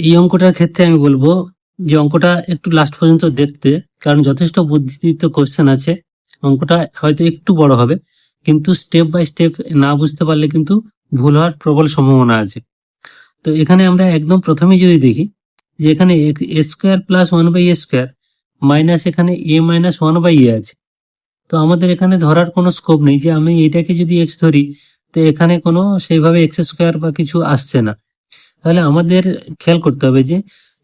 এই অঙ্কটার ক্ষেত্রে আমি বলবো যে অঙ্কটা একটু লাস্ট পর্যন্ত দেখতে, কারণ যথেষ্ট বুদ্ধিদীপ্ত কোশ্চেন আছে। অঙ্কটা হয়তো একটু বড় হবে, কিন্তু স্টেপ বাই স্টেপ না বুঝতে পারলে কিন্তু ভুল হওয়ার প্রবল সম্ভাবনা আছে। তো এখানে আমরা একদম প্রথমেই যদি দেখি যে এখানে A square plus one by A square minus এখানে A minus one by A আছে। তো আমাদের এখানে ধরার কোনো স্কোপ নেই যে আমি এটাকে যদি এক্স ধরি, তো এখানে কোনো সেইভাবে এক্স স্কোয়ার বা কিছু আসছে না। তাহলে আমাদের খেয়াল করতে হবে যে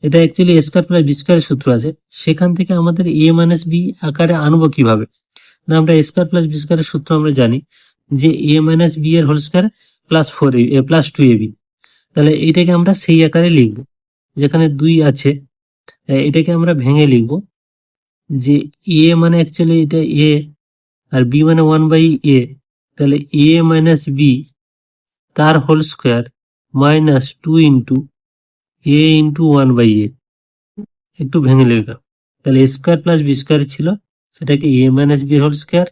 এটা অ্যাকচুয়ালি এ স্কোয়ার প্লাস বি স্কোয়ারের সূত্র আছে, সেখান থেকে আমাদের এ মাইনাস বি আকারে আনবো কিভাবে? না, আমরা এ স্কোয়ার প্লাস বি স্কোয়ারের সূত্র আমরা জানি যে এ মাইনাস বি এর whole square plus four A plus two A B. তাহলে এইটাকে আমরা সেই আকারে লিখবো, যেখানে দুই আছে এটাকে আমরা ভেঙে লিখবো যে এ মানে অ্যাকচুয়ালি এটা এ, আর বি মানে ওয়ান বাই এ। তাহলে এ মাইনাস বি তার whole square minus two into A into one by A. একটু ভেঙে লিখলাম, তাহলে A square plus B square ছিল, সেটাকে A minus B whole square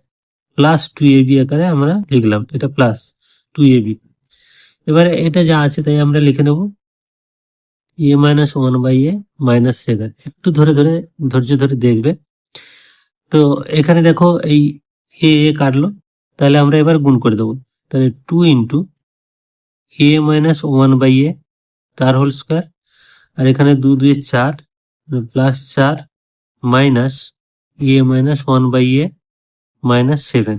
plus two A B আকারে আমরা লিখলাম, এটা প্লাস টু এ বি। এবারে এটা যা আছে তাই আমরা লিখে নেব A minus one by A minus seven. একটু ধরে ধরে ধৈর্য ধরে দেখবে। তো এখানে দেখো এই এ এ কাটলো, তাহলে আমরা এবার গুণ করে দেবো। তাহলে two into A minus one by A তার হোল স্কোয়ার, আর এখানে দু দুয়ে চার প্লাস চার minus A minus one by A minus seven.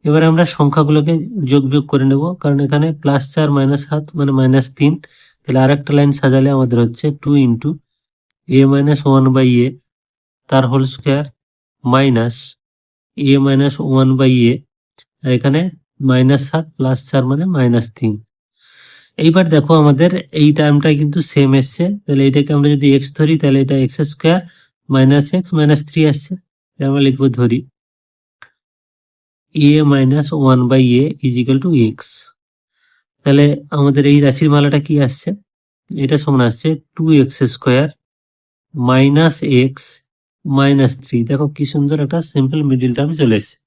এবার আমরা সংখ্যাগুলোকে যোগ বিয়োগ করে নেব, কারণ এখানে প্লাস চার মাইনাস সাত মানে মাইনাস তিন। তাহলে আর একটা লাইন সাজালে আমাদের হচ্ছে two into A minus one by A তার whole square minus A minus one by A, আর এখানে মাইনাস সাত প্লাস চার মানে মাইনাস তিন। এইবার দেখো আমাদের এই টার্মটা কিন্তু সেম এসছে, তাহলে এটাকে আমরা যদি এক্স ধরি তাহলে এটা x square minus x minus three আসছে। আমরা লিখবো ধরি a minus one by a is equal to x. তাহলে আমাদের এই রাশির মালাটা কি আসছে? এটা সমান আসছে two x square minus x minus three. দেখো কি সুন্দর একটা সিম্পল মিডিল টার্ম চলে এসছে।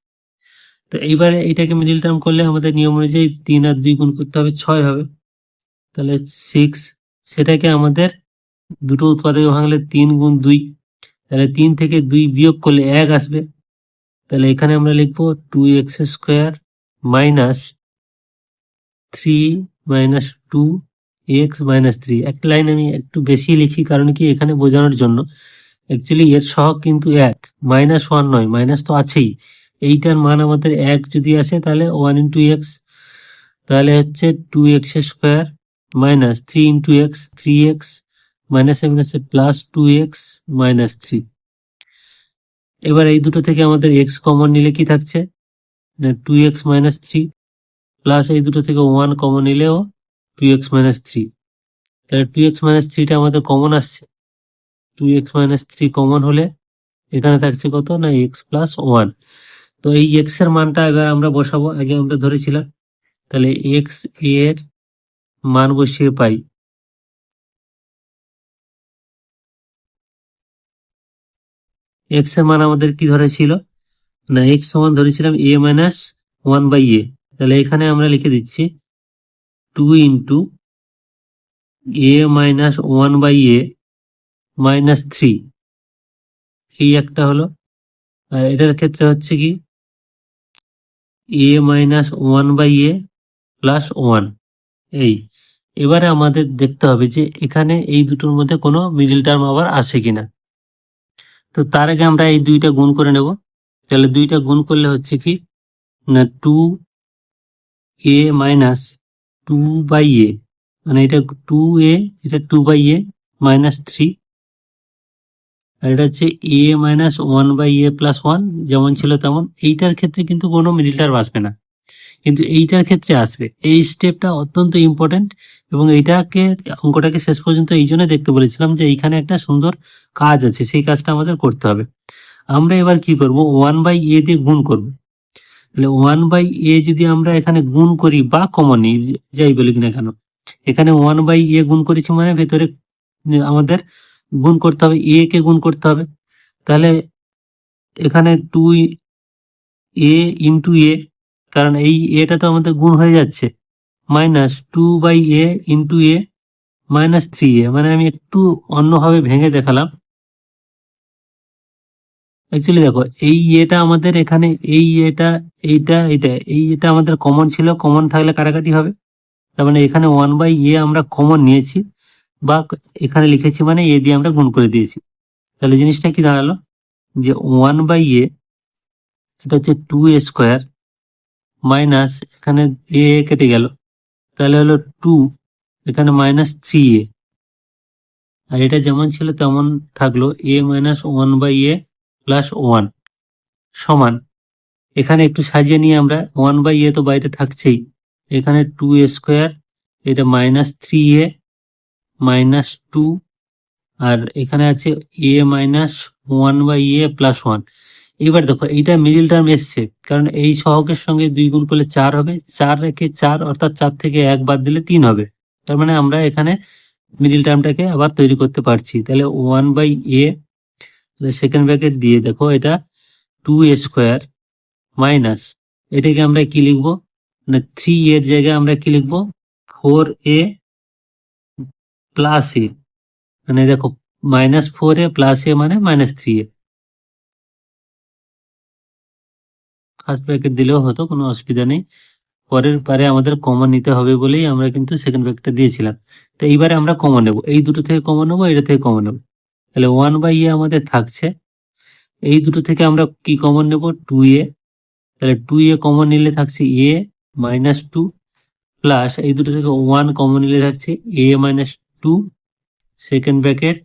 তো এইবারে এইটাকে মিডিল টার্ম করলে আমাদের নিয়ম অনুযায়ী তিন আর দুই গুণ করতে হবে, ছয় হবে। তাহলে সিক্স, সেটাকে আমাদের দুটো উৎপাদকে ভাঙলে তিন গুণ দুই, তাহলে তিন থেকে দুই বিয়োগ করলে এক আসবে। তাহলে এখানে আমরা লিখবো two x square minus three minus two x minus three. একটা লাইন আমি একটু বেশি লিখি, কারণ কি এখানে বোঝানোর জন্য। অ্যাকচুয়ালি এর সহগ কিন্তু এক, মাইনাস ওয়ান নয়, মাইনাস তো আছেই। এইটার মান আমাদের এক যদি আসে তাহলে ওয়ান ইন্টু এক্স, তাহলে হচ্ছে two x square minus three into x three x minus মাইনাসে plus two x minus three. এবার এই দুটো থেকে আমাদের এক্স কমন নিলে কি থাকছে? Two x minus three, plus এই দুটো থেকে ওয়ান কমন নিলেও টু এক্স মাইনাস থ্রি। তাহলে টু এক্স মাইনাস থ্রিটা আমাদের কমন আসছে। Two x minus three common হলে এখানে থাকছে কত না এক্স প্লাস ওয়ান। তো এই এক্স এর মানটা এবার আমরা বসাবো, আগে আমরা ধরেছিলাম। তাহলে এক্স এর মান বসিয়ে পাই এক্স এর মান আমাদের কি ধরেছিল না এক্স সমান ধরেছিলাম এ মাইনাস ওয়ান বাই এ। তাহলে এখানে আমরা লিখে দিচ্ছি two into A minus one by A minus three, এই একটা হলো। আর এটার ক্ষেত্রে হচ্ছে কি a minus one by a plus one. এই এবারে আমাদের দেখতে হবে যে এখানে এই দুটোর মধ্যে কোনো মিডিল টার্ম আবার আসে কিনা। তো তার আগে আমরা এই দুইটা গুণ করে নেব। তাহলে দুইটা গুণ করলে হচ্ছে কি না two a minus two by a, মানে এটা টু এ, এটা two by A minus three, আর এটা হচ্ছে a minus one by a plus one, যেমন ছিল তেমন। এইটার ক্ষেত্রে কিন্তু কোনো মিডিল টার্ম আসবে না, কিন্তু এইটার ক্ষেত্রে আসবে। এই স্টেপটা অত্যন্ত ইম্পর্টেন্ট, এবং এইটাকে অঙ্কটাকে শেষ পর্যন্ত এই জন্য দেখতে বলেছিলাম যে এইখানে একটা সুন্দর কাজ আছে, সেই কাজটা আমাদের করতে হবে। আমরা এবার কি করব, ওয়ান বাই এ দিয়ে গুণ করব। তাহলে ওয়ান বাই এ যদি আমরা এখানে গুণ করি বা কমন নিই, যাই বলি না কেন, এখানে ওয়ান বাই এ গুণ করেছি মানে ভেতরে আমাদের গুণ করতে হবে, এ কে গুণ করতে হবে। তাহলে এখানে টু এ ইন্টু এ, কারণ এই এটা তো আমাদের গুণ হয়ে যাচ্ছে, minus two by a into a -3a, মানে আমি একটু অন্যভাবে ভেঙে দেখালাম। অ্যাকচুয়ালি দেখো এই এটা আমাদের এখানে এই এটা এটা আমাদের কমন ছিল, কমন থাকলে কাটাকাটি হবে। তার মানে এখানে 1/a আমরা কমন নিয়েছি বা এখানে লিখেছি, মানে এ দিয়ে আমরা গুণ করে দিয়েছি। তাহলে জিনিসটা কি দাঁড়ালো যে 1/a এটা হচ্ছে 2a² মাইনাস এখানে এ কেটে গেল, তাহলে হলো 2, এখানে -3a, আর এটা যেমন ছিল তেমন থাকলো, a - 1/a প্লাস 1 সমান, এখানে একটু সাজিয়ে নিয়ে আমরা 1/a তো বাইরে থাকছেই, এখানে 2a², এটা -3a -2, আর এখানে আছে a - 1/a প্লাস 1। এবার দেখো এইটা মিডিল টার্ম এসছে, কারণ এই সহগের সঙ্গে 2 গুণ করলে 4 হবে, 4 রেখে 4, অর্থাৎ 4 থেকে 1 বাদ দিলে 3 হবে। তার মানে আমরা এখানে মিডিল টার্মটাকে আবার তৈরি করতে পারছি। তাহলে 1/a, সেকেন্ড ব্র্যাকেট দিয়ে দেখো এটা 2a² মাইনাস, এটাকে আমরা কি লিখবো, না 3 এর জায়গায় আমরা কি লিখবো, 4a প্লাস a, মানে দেখো -4a প্লাস a মানে -3a। ফার্স্ট ব্র্যাকেট দিলেও হতো, কোনো অসুবিধা নেই। পরের পারে আমাদের কমন নিতে হবে বলেই আমরা কিন্তু সেকেন্ড ব্র্যাকেটটা দিয়েছিলাম। তো এইবারে আমরা কমন নেব, এই দুটো থেকে কমন নেবো, এটা থেকে কমন নেবো। তাহলে 1/a আমাদের থাকছে, এই দুটো থেকে আমরা কি কমন নেব, 2a, তাহলে 2a কমন নিলে থাকছে a -2 প্লাস এই দুটো থেকে 1 কমন নিলে থাকছে a -2 সেকেন্ড ব্র্যাকেট,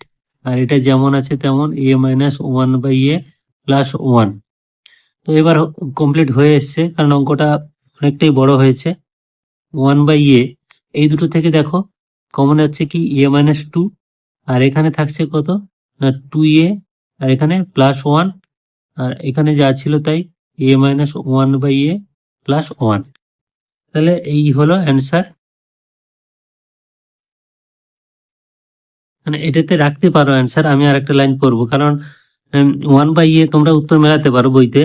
আর এটা যেমন আছে তেমন a - 1/a প্লাস 1। তো এবার কমপ্লিট হয়ে এসছে, কারণ অঙ্কটা অনেকটাই বড় হয়েছে। 1/a এই দুটো থেকে দেখো কমন যাচ্ছে কি a -2, আর এখানে থাকছে কত না 2a, আর এখানে প্লাস 1, আর এখানে যা ছিল তাই a - 1/a প্লাস 1। তাহলে এই হলো অ্যান্সার। মানে এটাতে রাখতে পারো অ্যান্সার, আমি আর একটা লাইন করবো, কারণ 1/a তোমরা উত্তর মেলাতে পারো বইতে,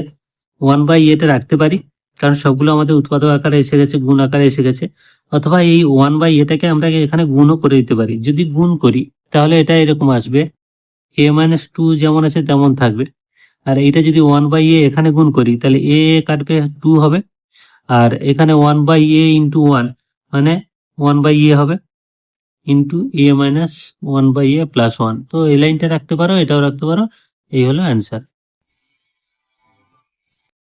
1/a রাখতে পারি, কারণ সবগুলো আমাদের উৎপাদক আকারে এসে গেছে, গুণ আকারে এসে গেছে। অথবা এই 1/aটাকে আমরা এখানে গুণও করে দিতে পারি। যদি গুণ করি তাহলে এটা এরকম আসবে, a -2 যেমন আছে তেমন থাকবে, আর এইটা যদি 1/a এখানে গুণ করি তাহলে a কাটবে 2 হবে, আর এখানে 1/a ইন্টু 1 মানে 1/a হবে, ইন্টু a - 1/a প্লাস 1। তো এই লাইনটা রাখতে পারো, এটাও রাখতে পারো, এই হলো অ্যান্সার।